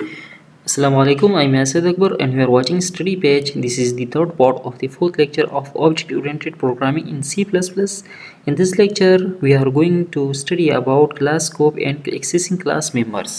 Assalamualaikum, I'm Asad Akbar and we are watching Study Page. This is the third part of the fourth lecture of Object-Oriented Programming in C++. In this lecture, we are going to study about class scope and accessing class members.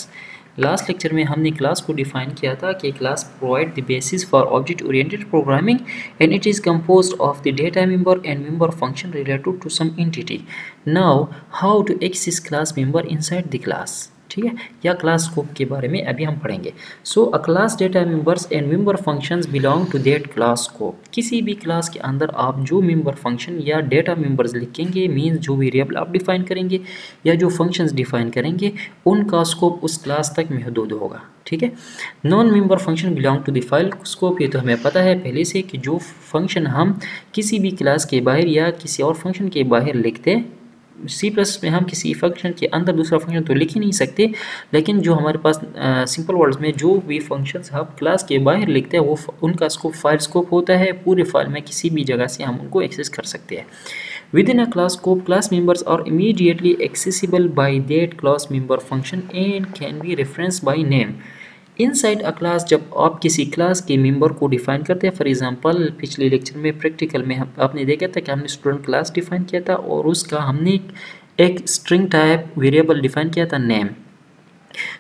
Last lecture में हमने class को define किया था कि class provide the basis for object oriented programming and it is composed of the data member and member function related to some entity. Now how to access class member inside the class, ठीक है, या class scope के बारे में अभी हम पढ़ेंगे. So a class data members and member functions belong to that class scope. किसी भी क्लास के अंदर आप जो मेंबर फंक्शन या डेटा मेंबर्स लिखेंगे, मीन्स जो वेरिएबल आप डिफाइन करेंगे या जो फंक्शंस डिफाइन करेंगे, उनका स्कोप उस क्लास तक महदूद होगा. ठीक है. Non member function belong to the file scope. ये तो हमें पता है पहले से कि जो फंक्शन हम किसी भी क्लास के बाहर या किसी और फंक्शन के बाहर लिखते हैं, सी प्लस में हम किसी फंक्शन के अंदर दूसरा फंक्शन तो लिख ही नहीं सकते, लेकिन जो हमारे पास सिंपल वर्ड्स में जो भी फंक्शंस हम क्लास के बाहर लिखते हैं वो उनका स्कोप फाइल स्कोप होता है. पूरे फाइल में किसी भी जगह से हम उनको एक्सेस कर सकते हैं. Within a class scope, class members are immediately accessible by that class member function and can be reference by name. Inside a class, जब आप किसी क्लास के मेंबर को डिफाइन करते हैं, फॉर एग्जांपल पिछले लेक्चर में प्रैक्टिकल में आपने देखा था कि हमने स्टूडेंट क्लास डिफाइन किया था और उसका हमने एक स्ट्रिंग टाइप वेरिएबल डिफाइन किया था नेम.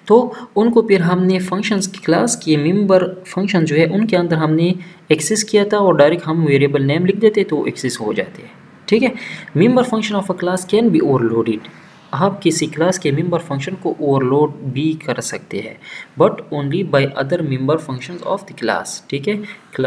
तो उनको फिर हमने फंक्शंस की क्लास के मेंबर फंक्शन जो है उनके अंदर हमने एक्सेस किया था और डायरेक्ट हम वेरिएबल नेम लिख देते तो एक्सेस हो जाते हैं. ठीक है. Member function of a class can be overloaded. आप किसी क्लास के मेंबर फंक्शन को ओवरलोड भी कर सकते हैं, but only by other member functions of the class. ठीक है.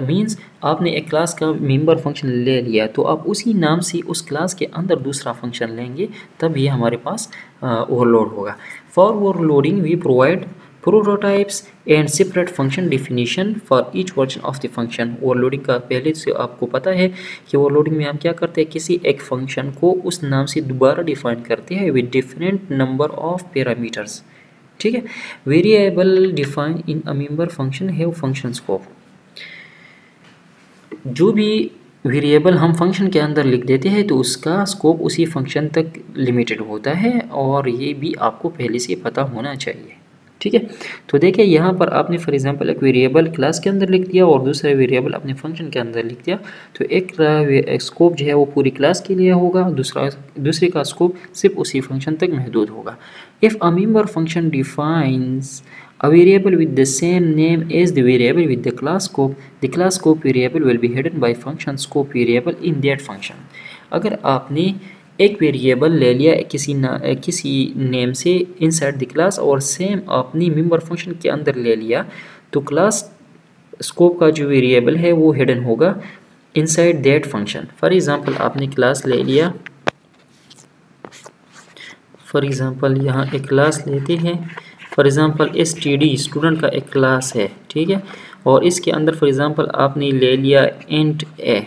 मीन्स आपने एक क्लास का मेंबर फंक्शन ले लिया तो आप उसी नाम से उस क्लास के अंदर दूसरा फंक्शन लेंगे, तब ये हमारे पास ओवरलोड होगा. For overloading we provide prototypes and separate function definition for each version of the function. Overloading का पहले से आपको पता है कि ओवरलोडिंग में हम क्या करते हैं, किसी एक फंक्शन को उस नाम से दोबारा डिफाइन करते हैं with different number of parameters. ठीक है. Variable define in a member function have function scope. जो भी वेरिएबल हम फंक्शन के अंदर लिख देते हैं तो उसका स्कोप उसी फंक्शन तक लिमिटेड होता है, और ये भी आपको पहले से पता होना चाहिए. ठीक है. तो देखिए यहाँ पर आपने फॉर एग्जांपल एक वेरिएबल क्लास के अंदर लिख दिया और दूसरा वेरिएबल अपने फंक्शन के अंदर लिख दिया, तो एक स्कोप जो है वो पूरी क्लास के लिए होगा, दूसरे का स्कोप सिर्फ उसी फंक्शन तक महदूद होगा. If a member function defines a variable with the same name as the variable with the class scope, the class scope variable will be hidden by function scope variable in that function. अगर आपने एक variable ले लिया किसी name से inside the class और same अपनी member function के अंदर ले लिया, तो क्लास स्कोप का जो वेरिएबल है वो हिडन होगा inside that function. For example आपने क्लास ले लिया, फॉर एग्जांपल यहाँ एक क्लास लेते हैं, फॉर एग्जांपल STD स्टूडेंट का एक क्लास है. ठीक है. और इसके अंदर फॉर एग्जांपल आपने ले लिया इंट a,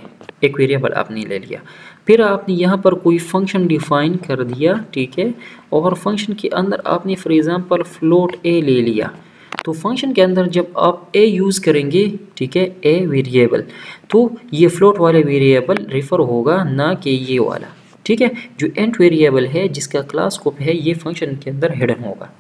एक वेरिएबल आपने ले लिया, फिर आपने यहाँ पर कोई फंक्शन डिफाइन कर दिया. ठीक है. और फंक्शन के अंदर आपने फॉर एग्जांपल फ्लोट a ले लिया, तो फंक्शन के अंदर जब आप a यूज़ करेंगे, ठीक है, a वेरिएबल, तो ये फ्लोट वाले वेरिएबल रेफर होगा, ना कि ये वाला. ठीक है. जो इंट वेरिएबल है जिसका क्लास स्कोप है ये फंक्शन के अंदर हिडन होगा.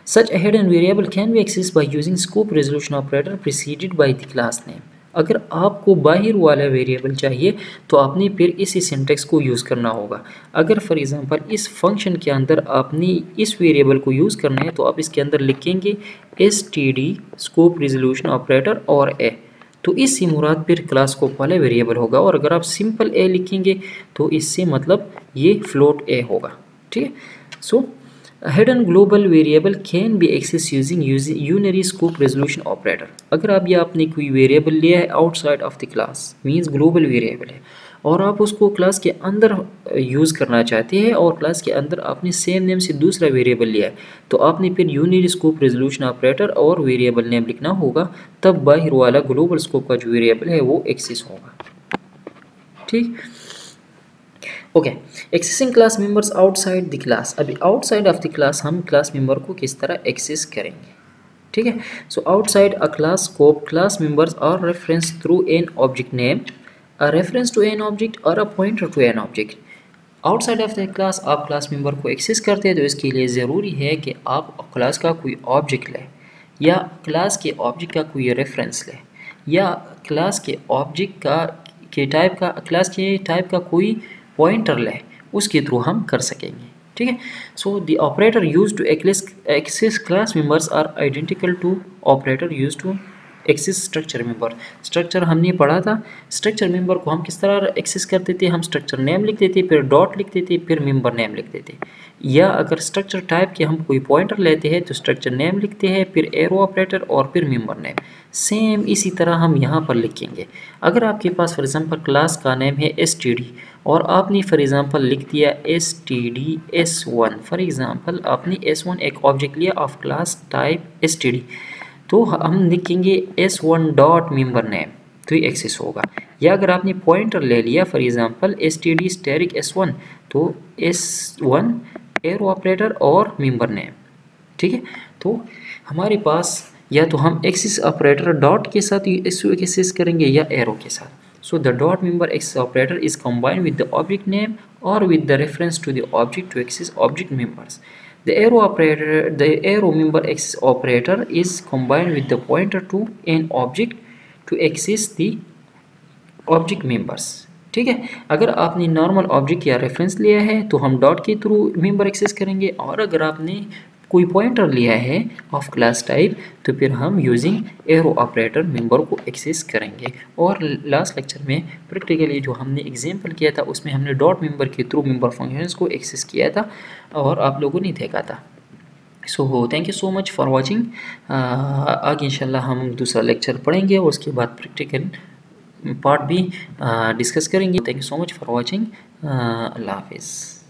Such a hidden variable can be accessed by using scope resolution operator preceded by the class name. अगर आपको बाहर वाला वेरिएबल चाहिए तो आपने फिर इसी सिंटेक्स को यूज़ करना होगा. अगर फॉर एग्जांपल इस फंक्शन के अंदर आपने इस वेरिएबल को यूज़ करना है तो आप इसके अंदर लिखेंगे std स्कोप रेजोल्यूशन ऑपरेटर और a, तो इससे मुराद फिर क्लास स्कोप वाला वेरिएबल होगा. और अगर आप सिंपल a लिखेंगे तो इससे मतलब ये फ्लोट a होगा. ठीक है. सो A hidden global variable can be accessed using unary scope resolution operator. अगर आप ये आपने कोई वेरिएबल लिया है outside of the class, means global variable है, और आप उसको क्लास के अंदर यूज़ करना चाहते हैं और क्लास के अंदर आपने सेम नेम से दूसरा वेरिएबल लिया है, तो आपने फिर यूनरी स्कोप रेजोल्यूशन ऑपरेटर और वेरिएबल नेम लिखना होगा, तब बाहर वाला ग्लोबल स्कोप का जो वेरिएबल है वो एक्सेस होगा. ठीक. Okay. Accessing class members outside the class. अभी आउटसाइड ऑफ द क्लास हम क्लास मेंबर को किस तरह एक्सेस करेंगे. ठीक है. So outside a class scope, class members are reference through an object name, a reference to an object और a pointer to an object. Outside of the class आप class member को access करते हैं तो इसके लिए ज़रूरी है कि आप क्लास का कोई ऑब्जेक्ट लें या क्लास के ऑब्जेक्ट का कोई रेफरेंस ले, या क्लास के ऑब्जेक्ट का क्लास के टाइप का कोई पॉइंटर ले, उसके थ्रू हम कर सकेंगे। ठीक है। So the operator use to access class members are identical to operator use to access structure member. Structure हमने पढ़ा था, स्ट्रक्चर मेंबर को हम किस तरह एक्सेस करते थे, हम स्ट्रक्चर नेम लिख देते, फिर डॉट लिख देते, फिर मेंबर नेम लिख देते। या अगर स्ट्रक्चर टाइप के हम कोई पॉइंटर लेते हैं तो स्ट्रक्चर नेम लिखते हैं, फिर एरो ऑपरेटर और फिर मेंबर नेम। सेम इसी तरह हम यहाँ पर लिखेंगे। अगर आपके पास फॉर एग्जांपल क्लास का नेम है std और आपने फॉर एग्जांपल लिख दिया std s1, फॉर एग्जांपल आपने s1 एक ऑब्जेक्ट लिया ऑफ क्लास टाइप std, तो हम लिखेंगे s1 डॉट मेंबर नेम, तो ये एक्सेस होगा। या अगर आपने पॉइंटर ले लिया for example std static s1, तो s1 एरो ऑपरेटर और मेंबर नेम। ठीक है। तो हमारे पास या तो हम एक्सेस ऑपरेटर डॉट के साथ एक्सेस करेंगे या एरो के साथ। So the dot member access operator is combined with the object name और with the reference to the object to access object members. The arrow member access operator is combined with the pointer to an object to access the object members। ठीक है। अगर आपने normal object या reference लिया है तो हम dot के थ्रू मेंबर एक्सेस करेंगे, और अगर आपने कोई पॉइंटर लिया है ऑफ क्लास टाइप तो फिर हम यूजिंग एरो ऑपरेटर मेंबर को एक्सेस करेंगे। और लास्ट लेक्चर में प्रैक्टिकली जो हमने एग्जांपल किया था उसमें हमने डॉट मेंबर के थ्रू मेंबर फंक्शंस को एक्सेस किया था और आप लोगों ने देखा था। So thank you so much for watching. आगे इंशाल्लाह हम दूसरा लेक्चर पढ़ेंगे और उसके बाद प्रैक्टिकल पार्ट भी डिस्कस करेंगे। Thank you so much for watching. अल्लाह हाफिज़।